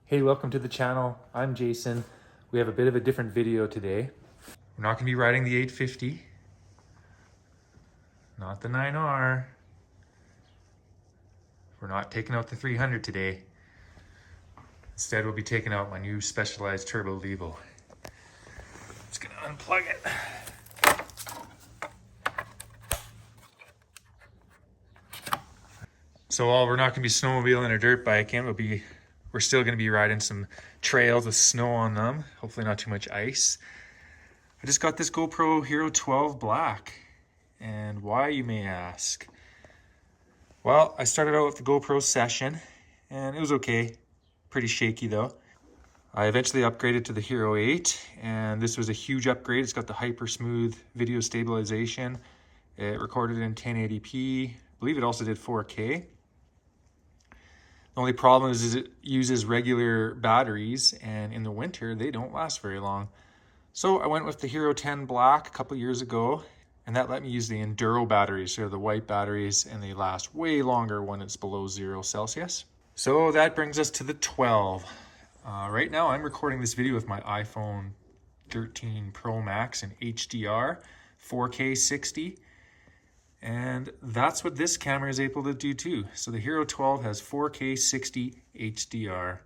Hey, welcome to the channel. I'm Jason. We have a bit of a different video today. We're not going to be riding the 850, not the 9R. We're not taking out the 300 today. Instead, we'll be taking out my new Specialized Turbo Levo. Just going to unplug it. So while we're not going to be snowmobiling or dirt biking, we're still going to be riding some trails with snow on them. Hopefully not too much ice. I just got this GoPro Hero 12 Black. And why, you may ask? Well, I started out with the GoPro Session and it was okay. Pretty shaky though. I eventually upgraded to the Hero 8 and this was a huge upgrade. It's got the Hypersmooth video stabilization. It recorded in 1080p. I believe it also did 4K. The only problem is it uses regular batteries, and in the winter, they don't last very long. So I went with the Hero 10 Black a couple years ago, and that let me use the Enduro batteries. So the white batteries, and they last way longer when it's below 0 Celsius. So that brings us to the 12. Right now, I'm recording this video with my iPhone 13 Pro Max in HDR 4K 60. And that's what this camera is able to do too. So the Hero 12 has 4K 60 HDR.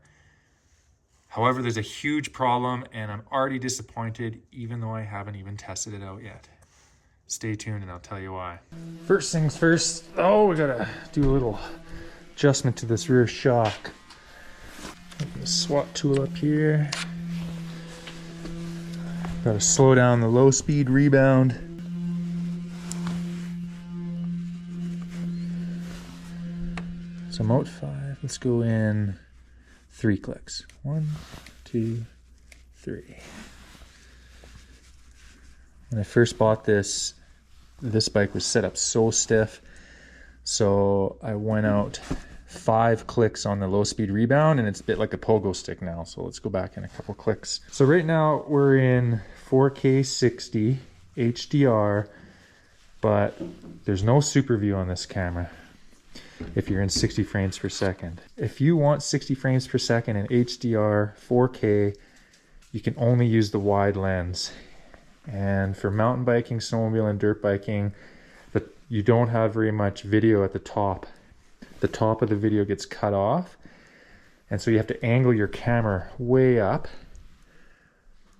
However, there's a huge problem and I'm already disappointed even though I haven't even tested it out yet. Stay tuned and I'll tell you why. First things first, we gotta do a little adjustment to this rear shock. The SWAT tool up here. Gotta slow down the low speed rebound. So mode 5, let's go in 3 clicks. 1, 2, 3. When I first bought this bike was set up so stiff. So I went out 5 clicks on the low speed rebound and it's a bit like a pogo stick now. So let's go back in a couple clicks. So right now we're in 4K 60 HDR, but there's no SuperView on this camera. If you're in 60 frames per second. If you want 60 frames per second in HDR 4K, you can only use the wide lens. And for mountain biking, snowmobiling, and dirt biking, but you don't have very much video at the top. The top of the video gets cut off, and so you have to angle your camera way up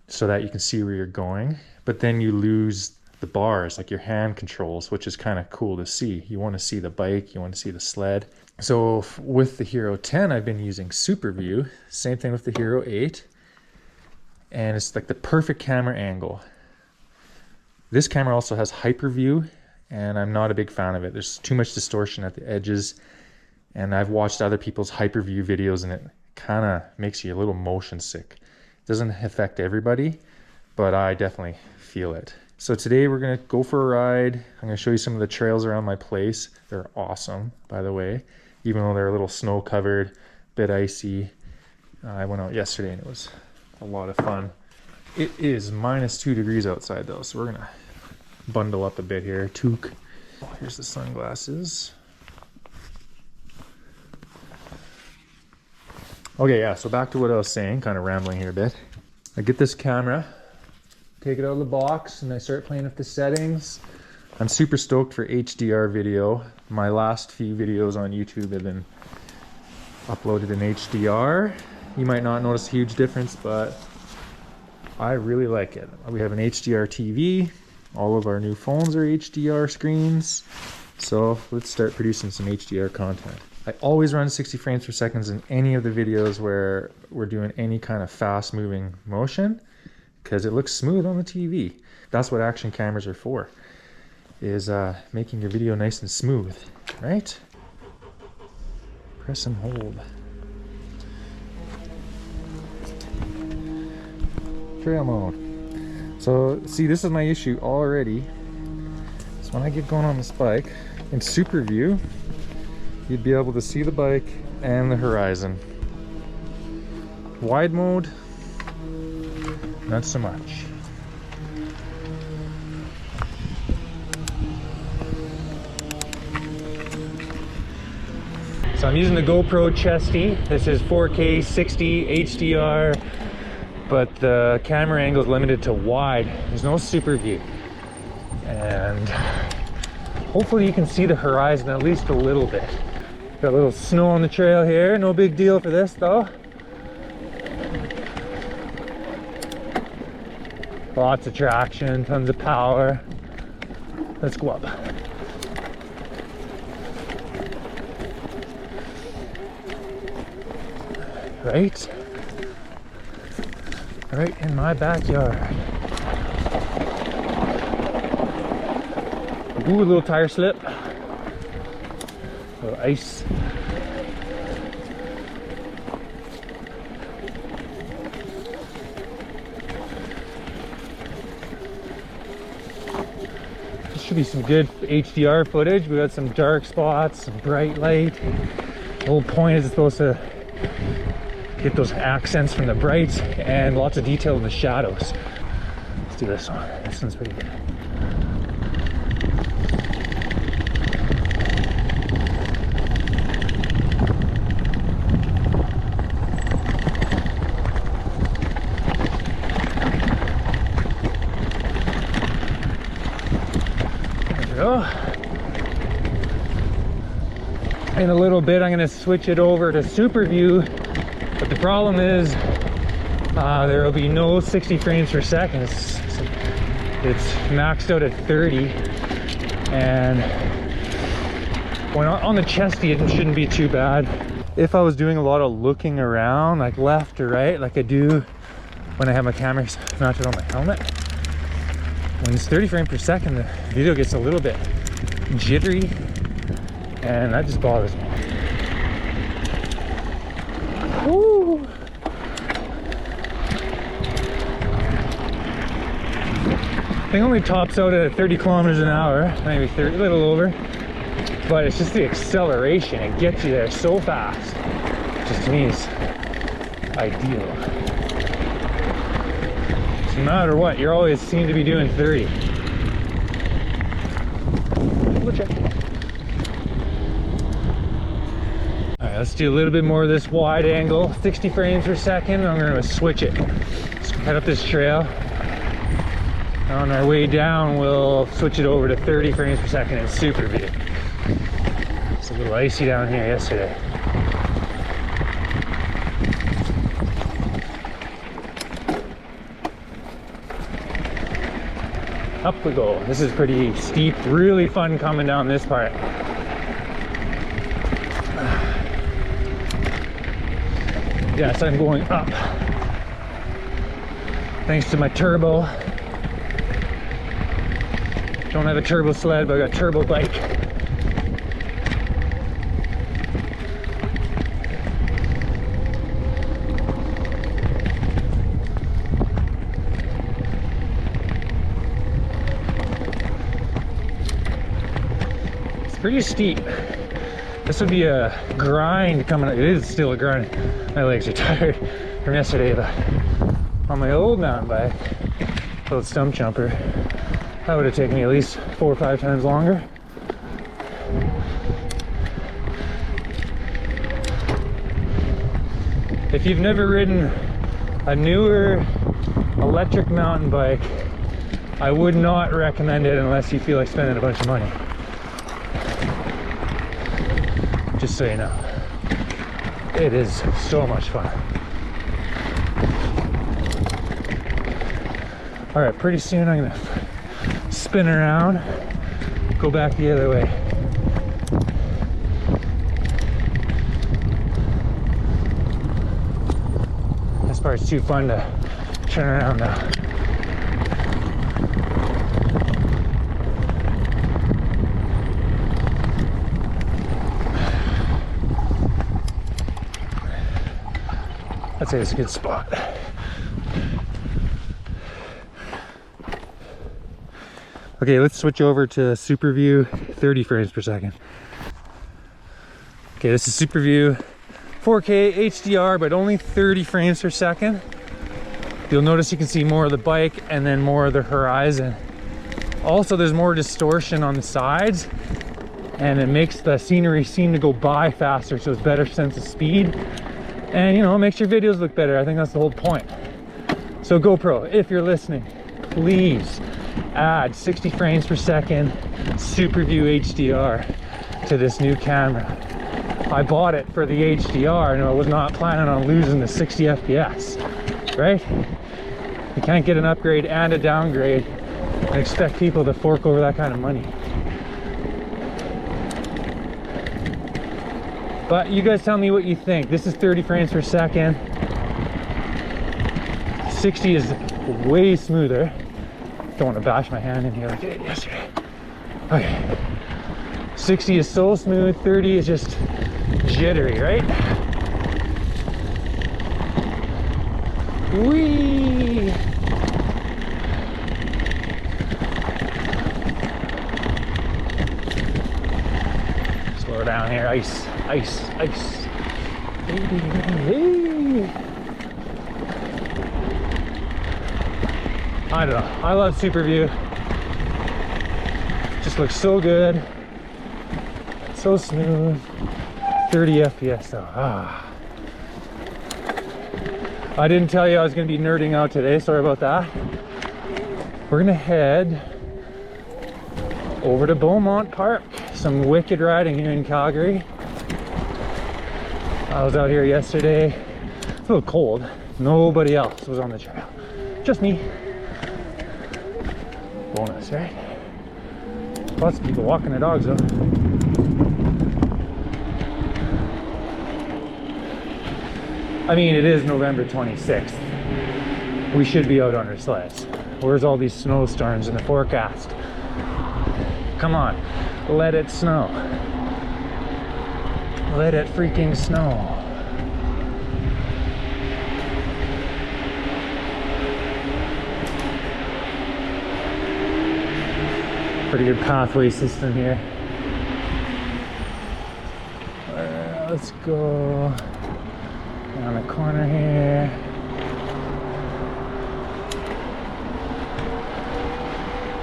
so that you can see where you're going, but then you lose the bars, like your hand controls, which is kind of cool to see. You want to see the bike, you want to see the sled. So with the Hero 10, I've been using SuperView. Same thing with the Hero 8. And it's like the perfect camera angle. This camera also has HyperView, and I'm not a big fan of it. There's too much distortion at the edges. And I've watched other people's HyperView videos, and it kind of makes you a little motion sick. It doesn't affect everybody, but I definitely feel it. So today we're gonna go for a ride. I'm gonna show you some of the trails around my place. They're awesome, by the way, even though they're a little snow covered, bit icy. I went out yesterday and it was a lot of fun. It is -2 degrees outside though, so we're gonna bundle up a bit here. Toque. Here's the sunglasses. Okay, yeah, so back to what I was saying, kind of rambling here a bit. I get this camera, take it out of the box, and I start playing with the settings. I'm super stoked for HDR video. My last few videos on YouTube have been uploaded in HDR. You might not notice a huge difference, but I really like it. We have an HDR TV. All of our new phones are HDR screens. So let's start producing some HDR content. I always run 60 frames per second in any of the videos where we're doing any kind of fast moving motion, because it looks smooth on the TV. That's what action cameras are for, is making your video nice and smooth, right? Press and hold. Trail mode. So see, this is my issue already. So when I get going on this bike, in SuperView, you'd be able to see the bike and the horizon. Wide mode, not so much. So I'm using the GoPro Chesty. This is 4K 60 HDR, but the camera angle is limited to wide. There's no super view. And hopefully you can see the horizon at least a little bit. Got a little snow on the trail here. No big deal for this though. Lots of traction, tons of power. Let's go up. Right in my backyard. Ooh, a little tire slip. A little ice. This should be some good HDR footage. We got some dark spots, some bright light. The whole point is it's supposed to get those accents from the brights and lots of detail in the shadows. Let's do this one. This one's pretty good. There we go. In a little bit, I'm going to switch it over to SuperView. But the problem is there will be no 60 frames per second. It's maxed out at 30, and when on the Chesty it shouldn't be too bad. If I was doing a lot of looking around, like left or right, like I do when I have my camera mounted on my helmet, when it's 30 frames per second, the video gets a little bit jittery, and that just bothers me. Woo. Thing only tops out at 30 kilometers an hour, maybe 30, a little over, but it's just the acceleration. It gets you there so fast. Just to me is ideal. So no matter what, you always seem to be doing 30. We'll check. Let's do a little bit more of this wide angle, 60 frames per second. I'm going to switch it. Let's head up this trail. On our way down, we'll switch it over to 30 frames per second in SuperView. It's a little icy down here yesterday. Up we go. This is pretty steep, really fun coming down this part. Yes, I'm going up. Thanks to my turbo. Don't have a turbo sled, but I got a turbo bike. It's pretty steep. This would be a grind coming. It is still a grind. My legs are tired from yesterday, but on my old mountain bike, old stump jumper, that would have taken me at least 4 or 5 times longer. If you've never ridden a newer electric mountain bike, I would not recommend it unless you feel like spending a bunch of money. Just so you know, it is so much fun. All right, pretty soon I'm gonna spin around, go back the other way. This part's too fun to turn around now. I'd say it's a good spot. Okay, let's switch over to SuperView 30 frames per second. Okay, this is SuperView 4K HDR, but only 30 frames per second. You'll notice you can see more of the bike and then more of the horizon. Also, there's more distortion on the sides. and it makes the scenery seem to go by faster, so it's better sense of speed, and you know, it makes your videos look better. I think that's the whole point. So GoPro, if you're listening, please add 60 frames per second SuperView HDR to this new camera. I bought it for the HDR and I was not planning on losing the 60 FPS, right? You can't get an upgrade and a downgrade and expect people to fork over that kind of money. But you guys tell me what you think. This is 30 frames per second. 60 is way smoother. Don't want to bash my hand in here like I did yesterday. Okay. 60 is so smooth, 30 is just jittery, right? Whee! Slow down here, ice, ice, ice. Hey. I don't know, I love SuperView. Just looks so good, so smooth. 30 FPS though. I didn't tell you I was going to be nerding out today, sorry about that. We're gonna head over to Beaumont Park. Some wicked riding here in Calgary. I was out here yesterday. It's a little cold. Nobody else was on the trail, just me. Bonus, right? Lots of people walking their dogs though. I mean, it is November 26th. We should be out on our sleds. Where's all these snowstorms in the forecast? Come on, let it snow. Let it freaking snow. Pretty good pathway system here. Let's go around the corner here.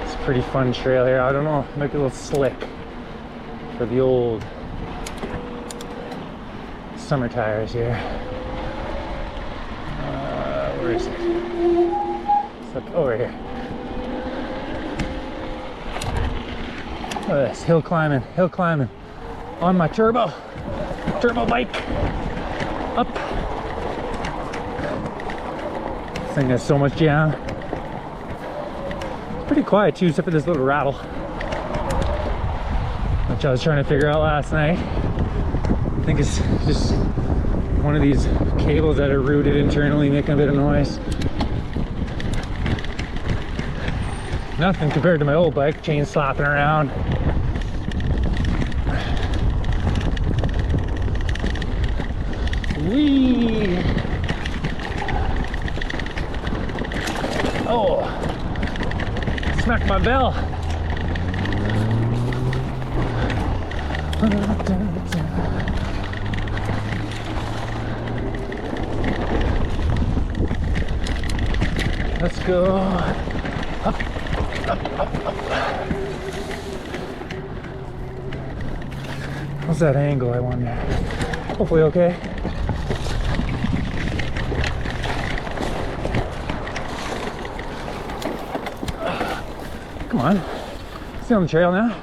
It's a pretty fun trail here. I don't know, it might be a little slick for the old summer tires here. Where is it? It's up over here. Look at this, hill climbing on my turbo bike. Up. This thing has so much jam. It's pretty quiet too, except for this little rattle, which I was trying to figure out last night. I think it's just one of these cables that are routed internally making a bit of noise. Nothing compared to my old bike, chain slapping around. Whee! Oh, smacked my bell. Let's go up, up, up, up. What's that angle, I wonder? Hopefully okay. Come on, stay on the trail now.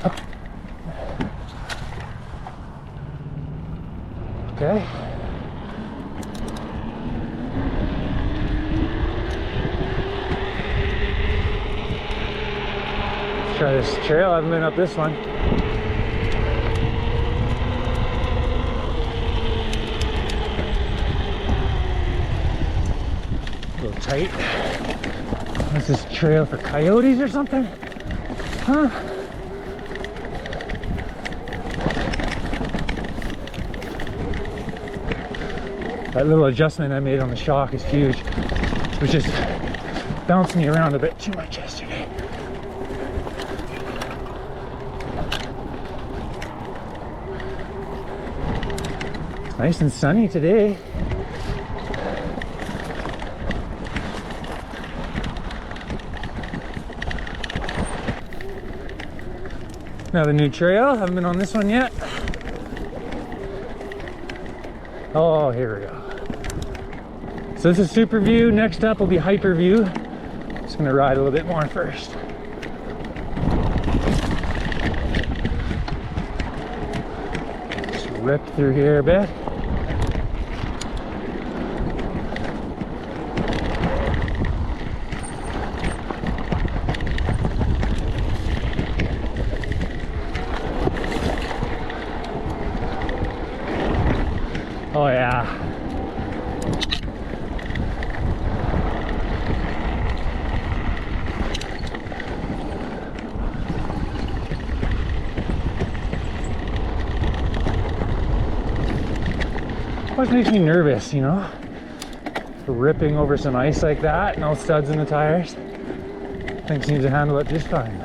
Up. Okay. Let's try this trail. I haven't been up this one. Tight. What's this trail for coyotes or something? Huh? That little adjustment I made on the shock is huge. It was just bouncing me around a bit too much yesterday. It's nice and sunny today. Another new trail. Haven't been on this one yet. Oh, here we go. So this is SuperView. Next up will be HyperView. Just gonna ride a little bit more first. Just rip through here a bit. Oh yeah. Always makes me nervous, you know? Ripping over some ice like that, no studs in the tires. Thing seems to handle it just fine.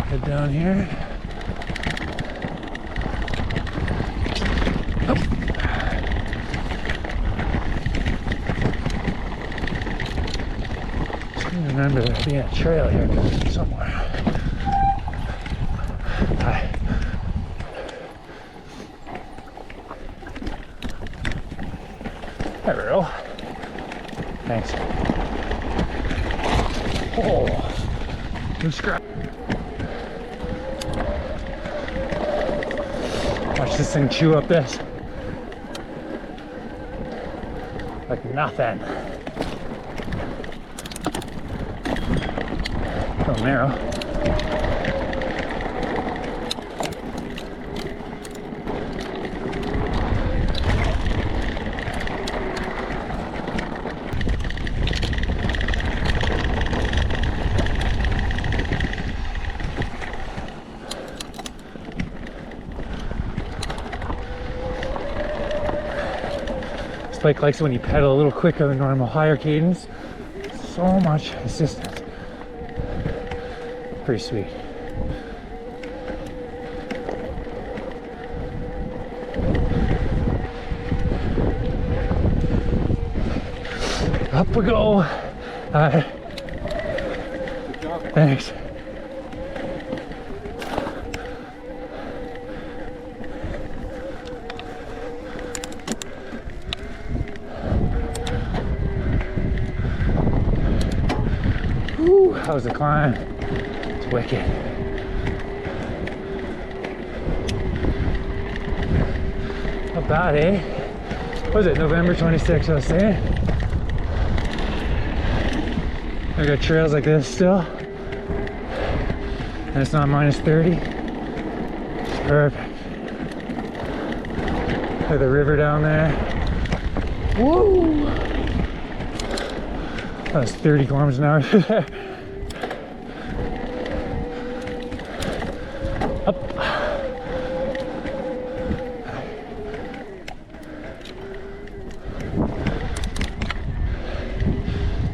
Head down here. Oh. Just remember there being a trail here somewhere. Hi. There we go. Thanks. Oh, no scrap. Watch this thing chew up this. Like nothing. So narrow. This bike likes it when you pedal a little quicker than normal, higher cadence. So much assistance. Pretty sweet. Up we go. Thanks. Whew, that was a climb. It's wicked. Not bad, eh? What was it, November 26th I was saying? I got trails like this still. And it's not -30. It's perfect. Got the river down there. Woo! That was 30 kilometers an hour through there. Up.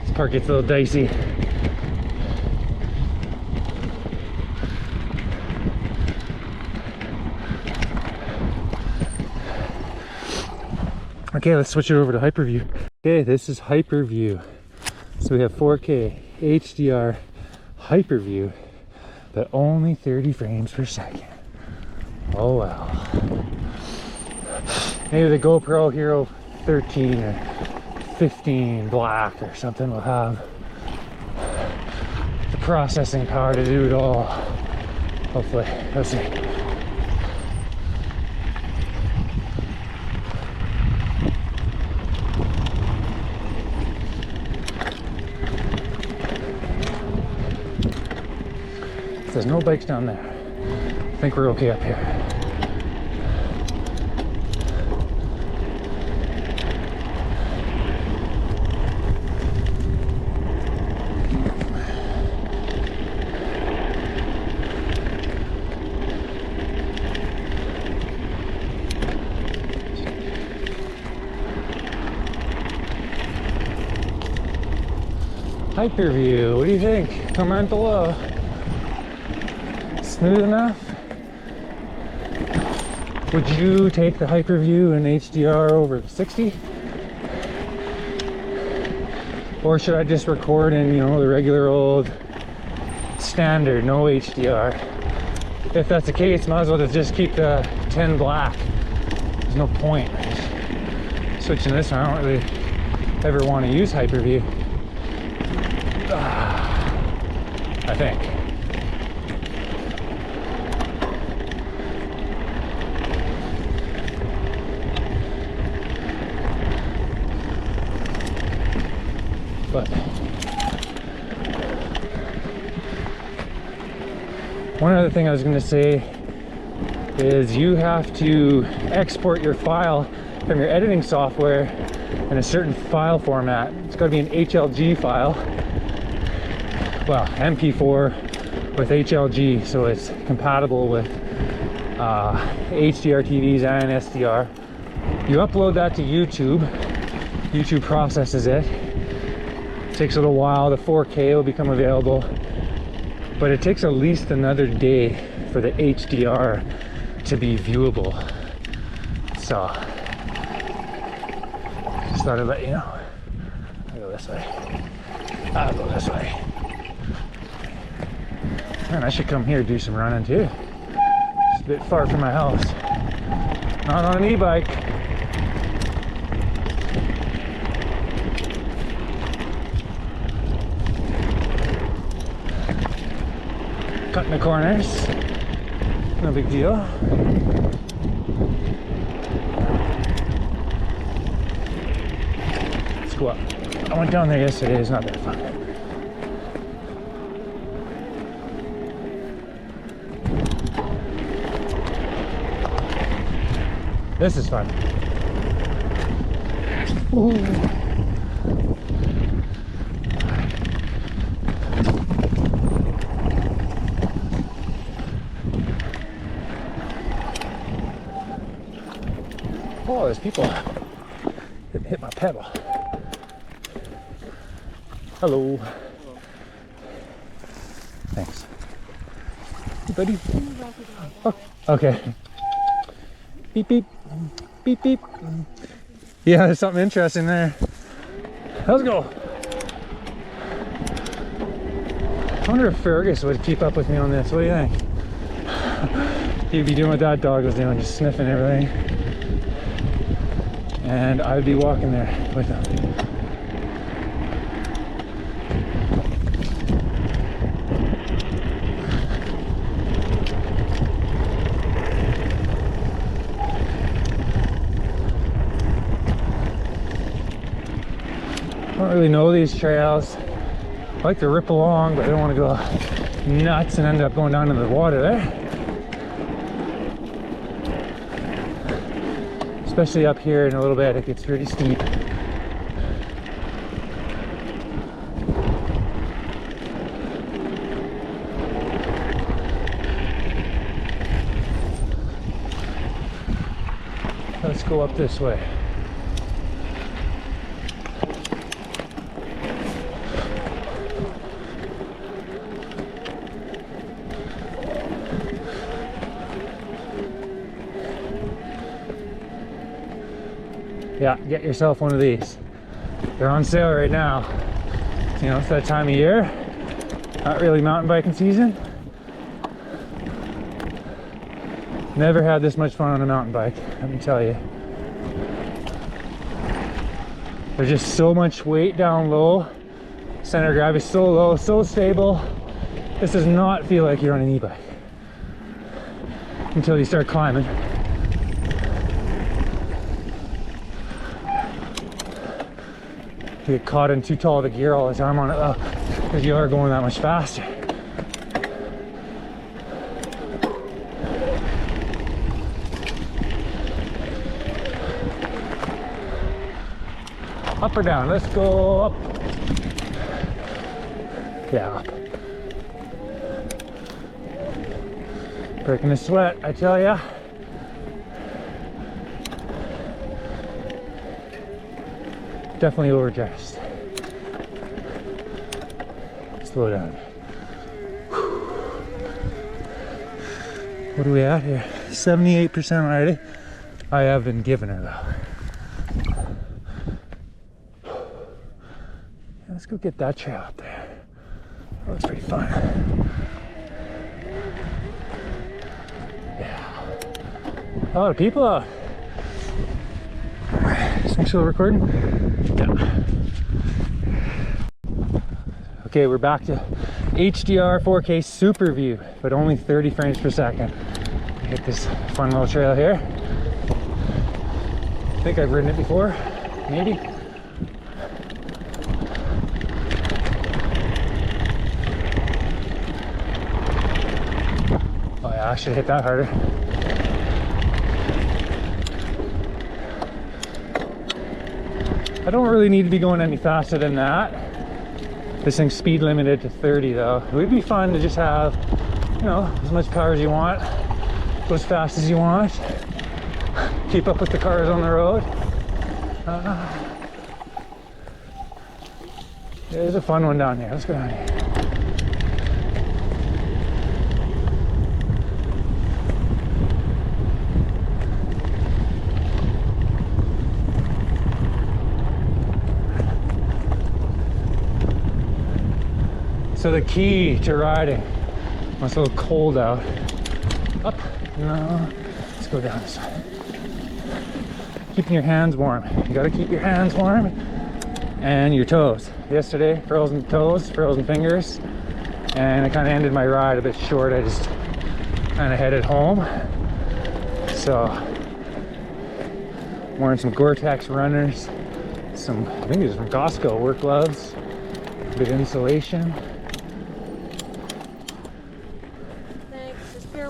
This part gets a little dicey. Okay, let's switch it over to HyperView. Okay, this is HyperView. So we have 4K HDR HyperView, but only 30 frames per second. Oh well. Maybe the GoPro Hero 13 or 15 black or something will have the processing power to do it all. Hopefully, let's see. There's no bikes down there. I think we're okay up here. HyperView, what do you think? Comment below. Smooth enough? Would you take the HyperView in HDR over 60? Or should I just record in, you know, the regular old standard, no HDR? If that's the case, might as well just keep the 10 black. There's no point switching this one. I don't really ever want to use HyperView. I think. But one other thing I was going to say is you have to export your file from your editing software in a certain file format. It's got to be an HLG file. Well, MP4 with HLG, so it's compatible with HDR TVs and SDR. You upload that to YouTube. YouTube processes it. Takes a little while. The 4K will become available, but it takes at least another day for the HDR to be viewable. So just thought I'd let you know. I'll go this way. I'll go this way. Man, I should come here and do some running too. It's a bit far from my house. Not on an e-bike. Cutting the corners, no big deal. Let's go up. I went down there yesterday, it's not that fun. This is fun. Ooh. Oh, there's people that hit my pedal. Hello. Thanks. Hey, buddy. Oh, okay. Beep, beep. Beep, beep. Yeah, there's something interesting there. Let's go. I wonder if Fergus would keep up with me on this. What do you think? He'd be doing what that dog was doing, just sniffing everything. And I'd be walking there with him. I don't really know these trails. I like to rip along, but I don't want to go nuts and end up going down into the water there. Especially up here in a little bit, it gets pretty steep. Let's go up this way. Yeah, get yourself one of these. They're on sale right now. You know, it's that time of year. Not really mountain biking season. Never had this much fun on a mountain bike, let me tell you. There's just so much weight down low. Center of gravity is so low, so stable. This does not feel like you're on an e-bike until you start climbing. You get caught in too tall of a gear all the time on it though, because you are going that much faster. Up or down? Let's go up. Yeah, up. Breaking a sweat, I tell ya. Definitely overdressed. slow down. What are we at here? 78% already. I have been giving her though. Yeah, let's go get that trail up there. That looks pretty fun. Yeah. A lot of people out. Just make sure we're recording. Yeah. Okay, we're back to HDR 4K SuperView, but only 30 frames per second. Hit this fun little trail here. I think I've ridden it before, maybe. Oh yeah, I should hit that harder. I don't really need to be going any faster than that. This thing's speed limited to 30 though. It would be fun to just have, you know, as much power as you want, go as fast as you want, keep up with the cars on the road. There's a fun one down here. Let's go down here. So the key to riding, when it's a little cold out, up, no, let's go down this way. Keeping your hands warm. You gotta keep your hands warm and your toes. Yesterday, frozen toes, frozen fingers, and I kind of ended my ride a bit short. I just kind of headed home. So, I'm wearing some Gore-Tex runners, some, I think these are from Costco, work gloves, a bit of insulation.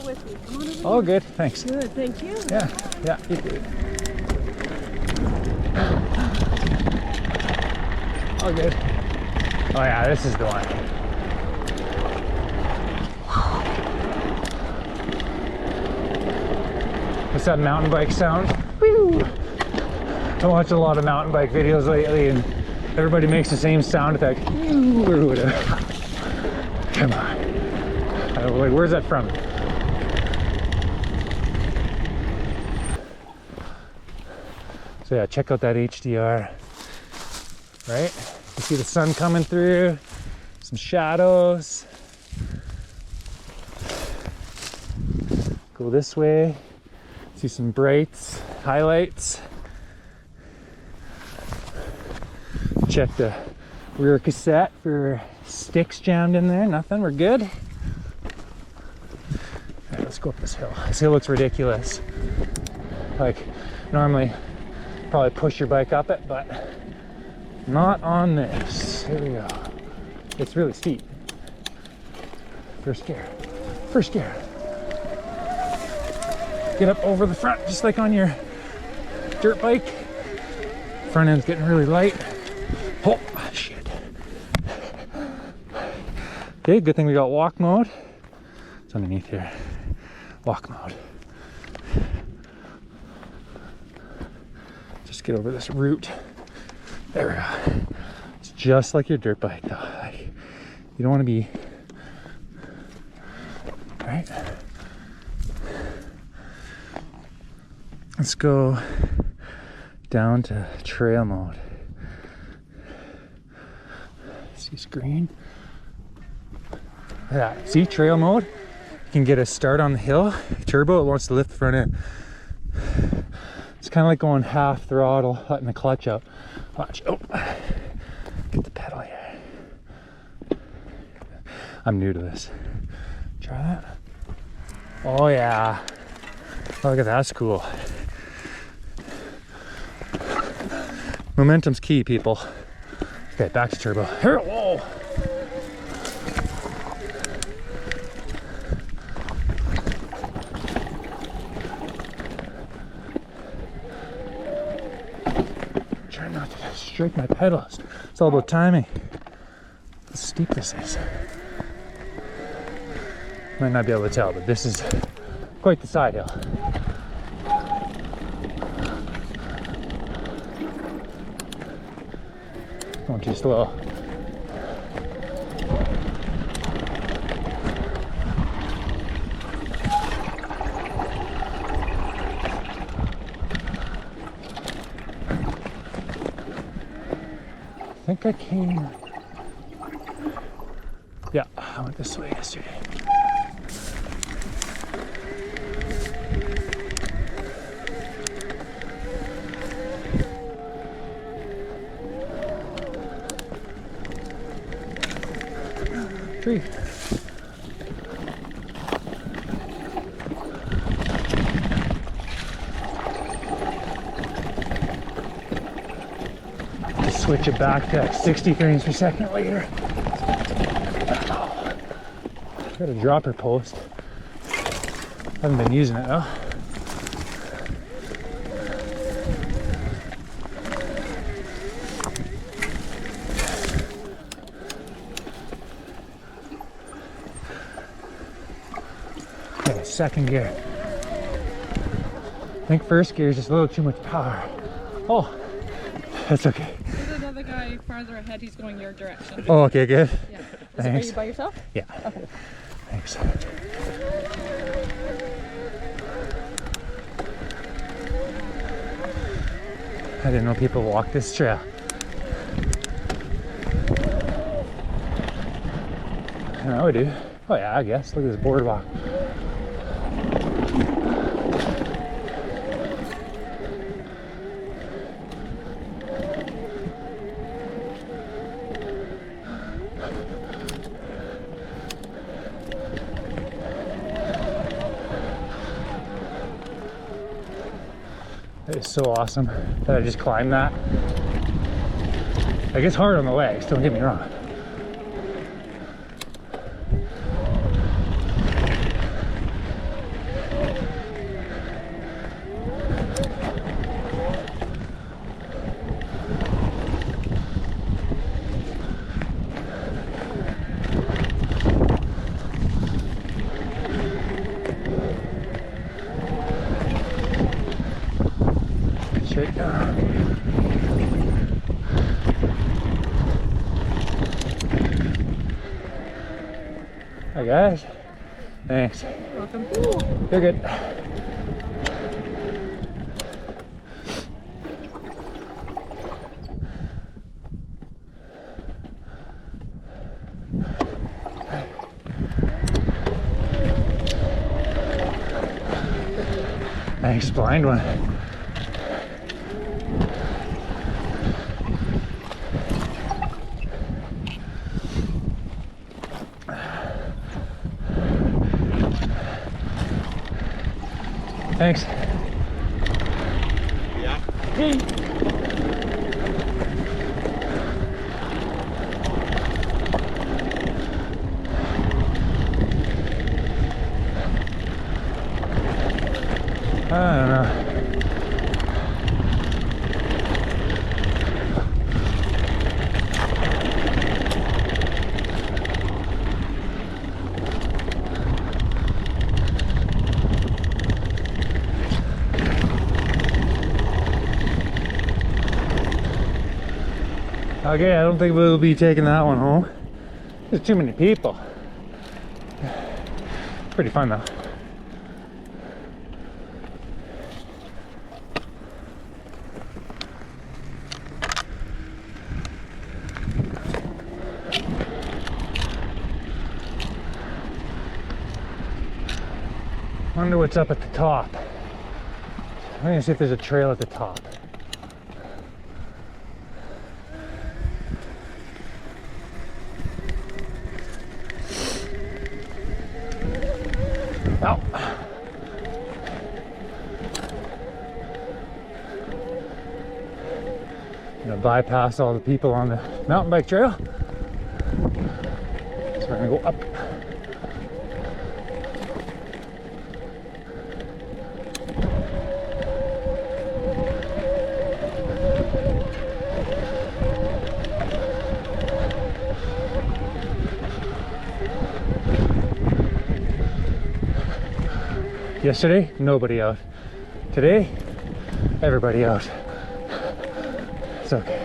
With me. Come on over. Oh, good, thanks. Good, thank you. Yeah, yeah. Oh, good. Oh, yeah, this is the one. What's that mountain bike sound? Woo! I watch a lot of mountain bike videos lately, and everybody makes the same sound effect. Woo, or whatever. Come on. Like, where's that from? So yeah, check out that HDR, right? You see the sun coming through, some shadows. Go this way, see some brights, highlights. Check the rear cassette for sticks jammed in there, nothing, we're good. All right, let's go up this hill. This hill looks ridiculous. Like, normally, probably push your bike up it, but not on this. Here we go. It's really steep. First gear. First gear. Get up over the front, just like on your dirt bike. Front end's getting really light. Oh, shit. Okay, good thing we got walk mode. It's underneath here. Walk mode. Get over this root. There we go. It's just like your dirt bike though. Like, you don't want to be, right? Let's go down to trail mode. See screen. Yeah, see trail mode? You can get a start on the hill. Turbo, it wants to lift the front end. It's kind of like going half throttle, letting the clutch out. Watch. Oh, get the pedal here. I'm new to this. Try that. Oh yeah. Oh, look at that. That's cool. Momentum's key, people. Okay, back to turbo. Here, whoa. Try not to strike my pedals. It's all about timing. How steep this is. Might not be able to tell, but this is quite the side hill. Going too slow. I came. Yeah, I went this way yesterday. Tree. Just switch it back to 60 frames per second later. Got a dropper post. Haven't been using it though. Okay, second gear. I think first gear is just a little too much power. Oh, that's okay. There's another guy farther ahead, he's going your direction. Oh, okay, good. Yeah. Thanks. Are you by yourself? Yeah. Okay. Thanks. I didn't know people walk this trail. Now we do. Oh yeah, I guess. Look at this boardwalk. It's so awesome that I just climbed that. Like, it's hard on the legs, don't get me wrong. Straight down. Hi guys. Thanks. You're welcome. You're good. Thanks, blind one. Thanks. Yeah. Hey. I don't know. Okay, I don't think we'll be taking that one home. There's too many people. Pretty fun though. Wonder what's up at the top. I'm gonna see if there's a trail at the top. Oh. Gonna bypass all the people on the mountain bike trail. So we're gonna go up. Yesterday, nobody out. Today, everybody out. It's okay.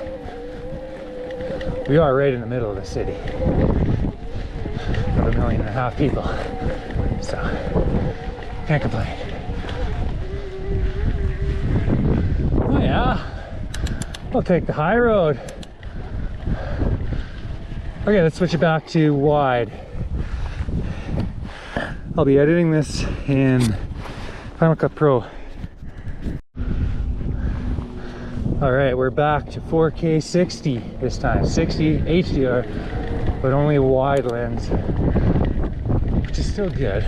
We are right in the middle of the city. About 1.5 million people. So, can't complain. Oh yeah, I'll take the high road. Okay, let's switch it back to wide. I'll be editing this in Final Cut Pro. All right, we're back to 4K 60 this time, 60 HDR, but only a wide lens, which is still good.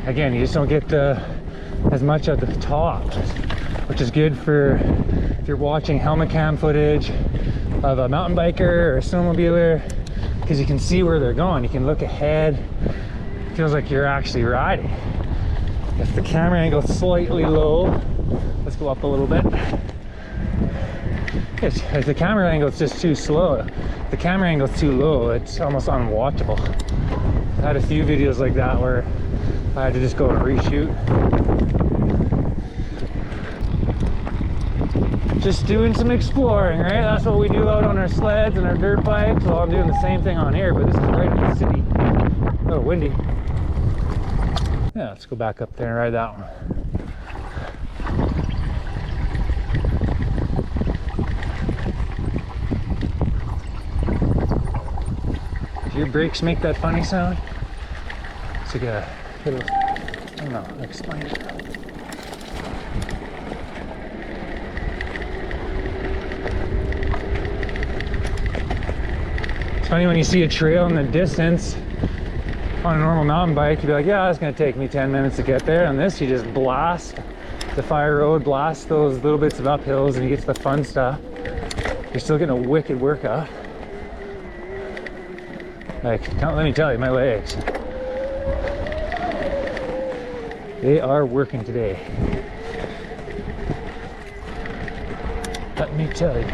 Again, you just don't get as much at the top, which is good for if you're watching helmet cam footage of a mountain biker or a snowmobiler, because you can see where they're going. You can look ahead. It feels like you're actually riding. If the camera angle is slightly low, let's go up a little bit. If the camera angle is just too slow, if the camera angle is too low, it's almost unwatchable. I had a few videos like that where I had to just go and reshoot. Just doing some exploring, right? That's what we do out on our sleds and our dirt bikes. Well, I'm doing the same thing on here, but this is right in the city. Oh, windy. Yeah, let's go back up there and ride that one. Do your brakes make that funny sound? It's like a little, I don't know, explain it. It's funny when you see a trail in the distance on a normal mountain bike, you'd be like, yeah, it's gonna take me 10 minutes to get there. On this, you just blast the fire road, blast those little bits of uphills, and you get to the fun stuff. You're still getting a wicked workout. Like, let me tell you, my legs, they are working today. Let me tell you.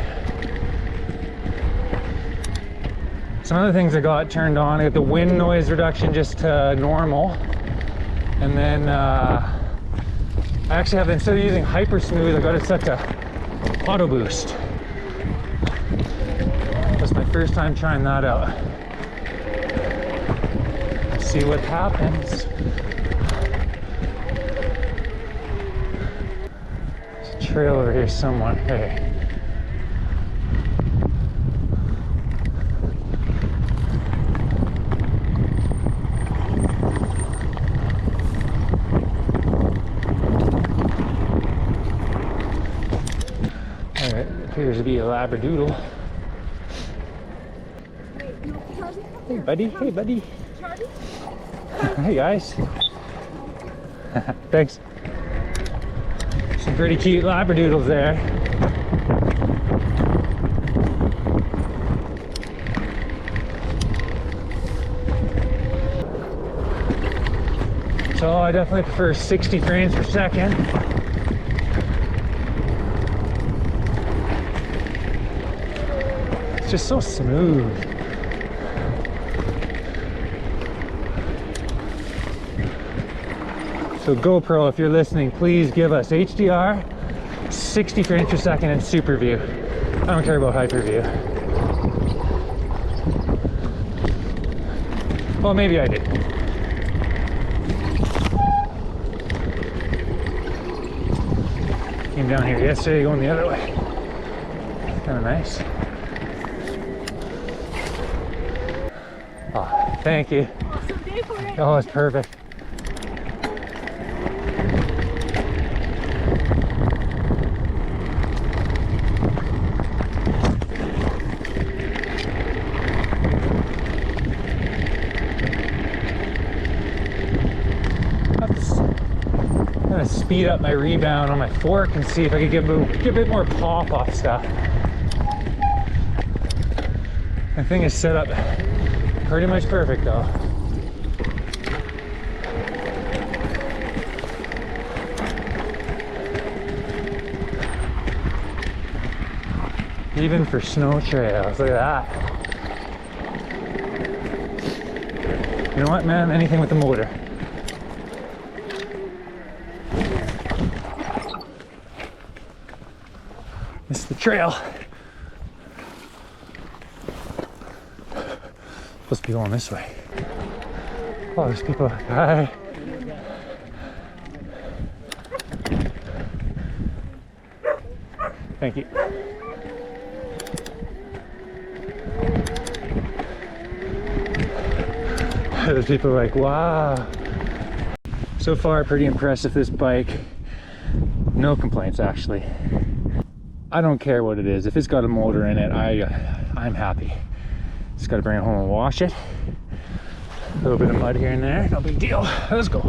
Some other things I got turned on, I got the wind noise reduction just to normal. And then I actually have, instead of using Hypersmooth, I got it set to AutoBoost. That's my first time trying that out. Let's see what happens. There's a trail over here somewhere. Hey. Appears to be a labradoodle. Hey buddy, hey buddy. Hey guys. Thanks. Some pretty cute labradoodles there. So I definitely prefer 60 frames per second. It's just so smooth. So GoPro, if you're listening, please give us HDR, 60 frames per second, and SuperView. I don't care about HyperView. Well, maybe I do. Came down here yesterday going the other way. Kind of nice. Oh, thank you. Awesome day for it. Oh, it's perfect. I'm gonna speed up my rebound on my fork and see if I can get a bit more pop off stuff. The thing is set up pretty much perfect though. Even for snow trails, look at that. You know what, man? Anything with the motor. This is the trail. Supposed to be going this way. Oh, there's people. Hi. Thank you. Those people are like, wow. So far, pretty impressed with this bike. No complaints, actually. I don't care what it is. If it's got a motor in it, I'm happy. Just gotta bring it home and wash it. A little bit of mud here and there, no big deal. Let's go.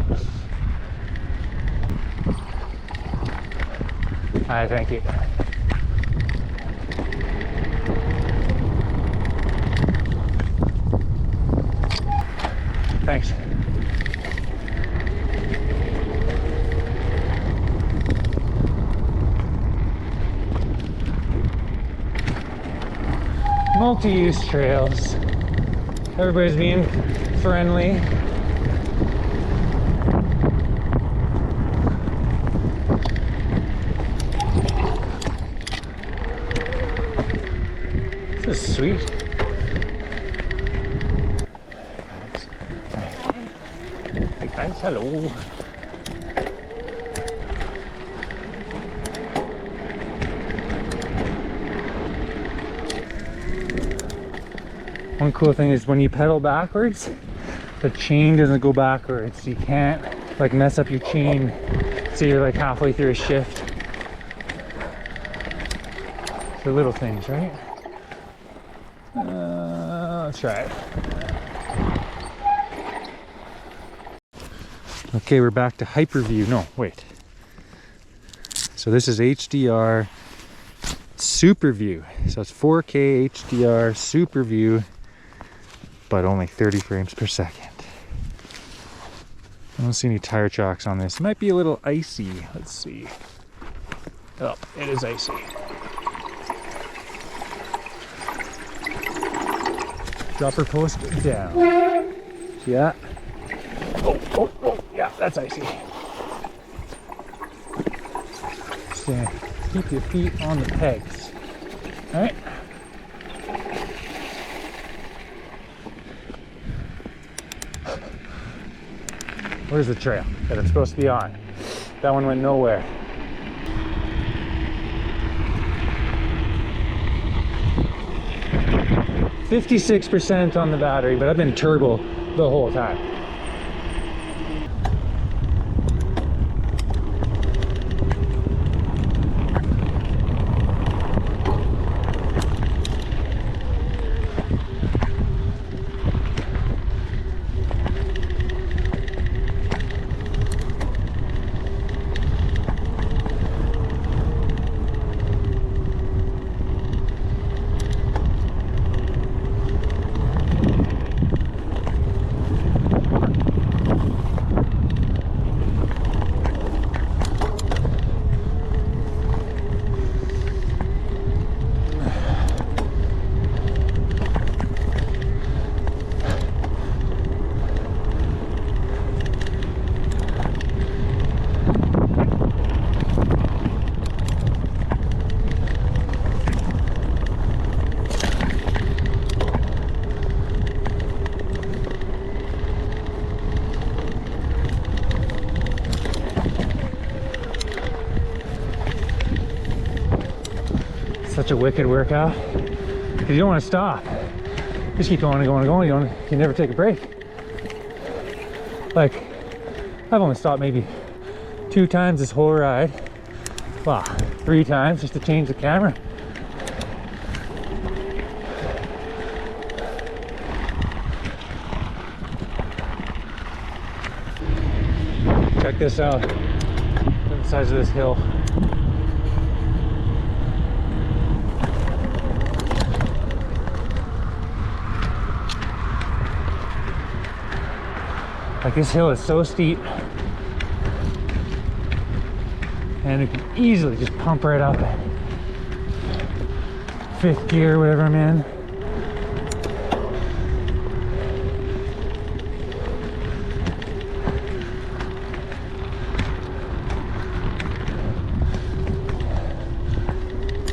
Alright, thank you. Thanks. Multi-use trails. Everybody's being friendly. This is sweet. Hey guys, hello. One cool thing is when you pedal backwards, the chain doesn't go backwards. You can't like mess up your chain so you're like halfway through a shift. The little things, right? Let's try it. Okay, we're back to HyperView. No, wait. So this is HDR SuperView. So it's 4K HDR SuperView, but only 30 frames per second. I don't see any tire tracks on this. It might be a little icy. Let's see. Oh, it is icy. Dropper post down. See that? Oh, yeah, that's icy. So keep your feet on the pegs. All right. Where's the trail that I'm supposed to be on? That one went nowhere. %56 on the battery, but I've been turbo the whole time. Such a wicked workout because you don't want to stop. Just keep going and going and going. You never take a break. Like, I've only stopped maybe 2 times this whole ride. Wow, 3 times just to change the camera. Check this out. Look at the size of this hill. Like, this hill is so steep, and it can easily just pump right up at 5th gear, whatever I'm in.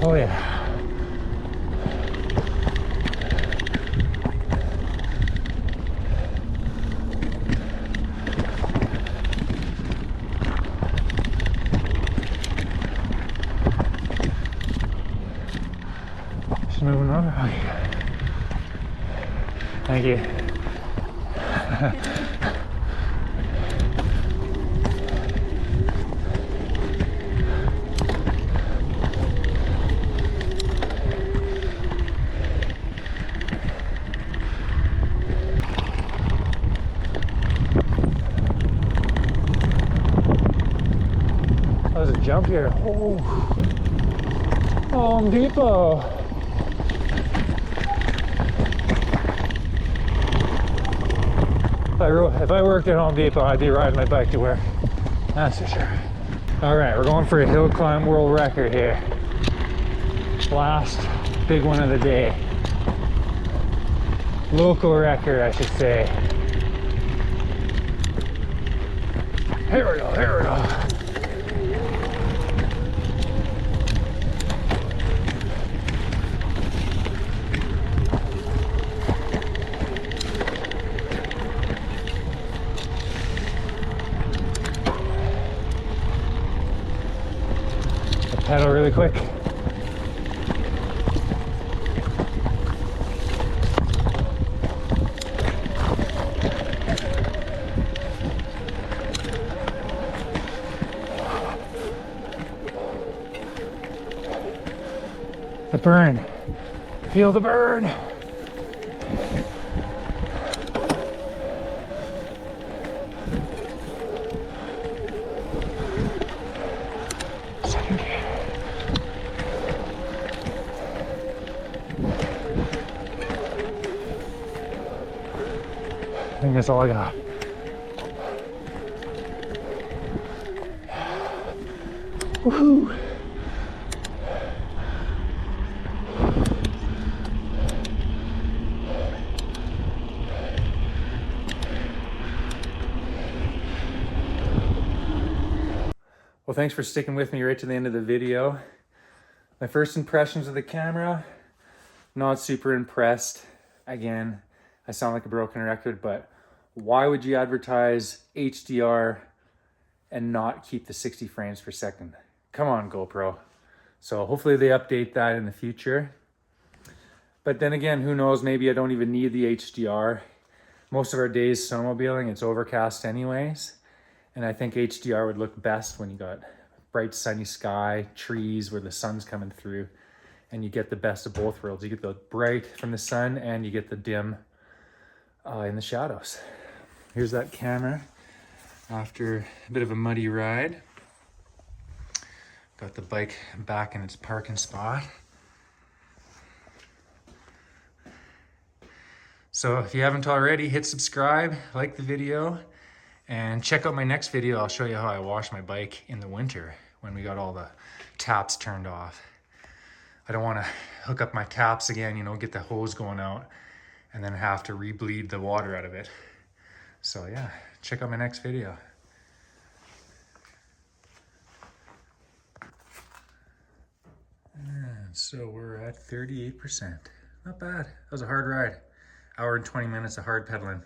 Oh yeah. Moving over. Okay. Thank you. There's a jump here. Oh, Home Depot. If I worked at Home Depot, I'd be riding my bike to work. That's for sure. All right, we're going for a hill climb world record here. Last big one of the day. Local record, I should say. Here we go, here we go. Pedal really quick. The burn. Feel the burn. Second gear. I think that's all I got. Woohoo! Well, thanks for sticking with me right to the end of the video. My first impressions of the camera, not super impressed. Again, I sound like a broken record, but why would you advertise HDR and not keep the 60 frames per second? Come on, GoPro. So hopefully they update that in the future. But then again, who knows, maybe I don't even need the HDR. Most of our days snowmobiling, it's overcast anyways. And I think HDR would look best when you got bright sunny sky, trees where the sun's coming through, and you get the best of both worlds. You get the bright from the sun and you get the dim in the shadows. Here's that camera after a bit of a muddy ride. Got the bike back in its parking spot. So if you haven't already, hit subscribe, like the video, and check out my next video. I'll show you how I wash my bike in the winter when we got all the taps turned off. I don't want to hook up my taps again, you know, get the hose going out and then have to re-bleed the water out of it. So yeah, check out my next video. And so we're at 38%. Not bad. That was a hard ride. Hour and 20 minutes of hard pedaling.